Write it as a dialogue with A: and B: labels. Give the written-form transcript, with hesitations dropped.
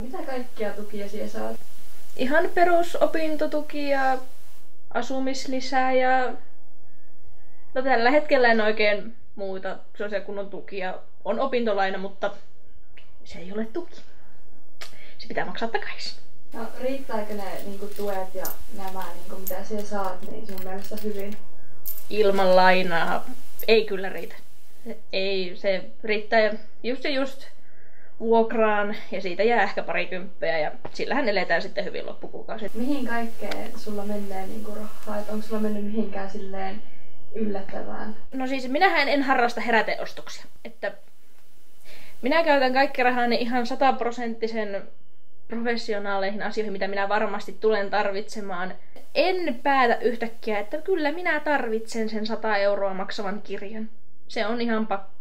A: Mitä kaikkia tukia siellä saat?
B: Ihan perusopintotuki ja asumislisää ja... No tällä hetkellä en oikein muuta sellaisia kunnon tukia. On opintolaina, mutta se ei ole tuki. Se pitää maksaa takaisin.
A: No riittääkö ne niinku, tuet ja nämä, niinku, mitä siellä saat, niin sun mielestä hyvin?
B: Ilman lainaa ei kyllä riitä. Ei, se riittää just vuokraan ja siitä jää ehkä parikymppiä ja sillähän eletään sitten hyvin loppukuukausi.
A: Mihin kaikkeen sulla menee niinku, rahaa? Et onko sulla mennyt mihinkään silleen yllättävään?
B: No siis minähän en harrasta heräteostoksia. Että minä käytän kaikki rahani ihan 100% professionaaleihin asioihin, mitä minä varmasti tulen tarvitsemaan. En päätä yhtäkkiä, että kyllä minä tarvitsen sen 100 € maksavan kirjan. Se on ihan pakko.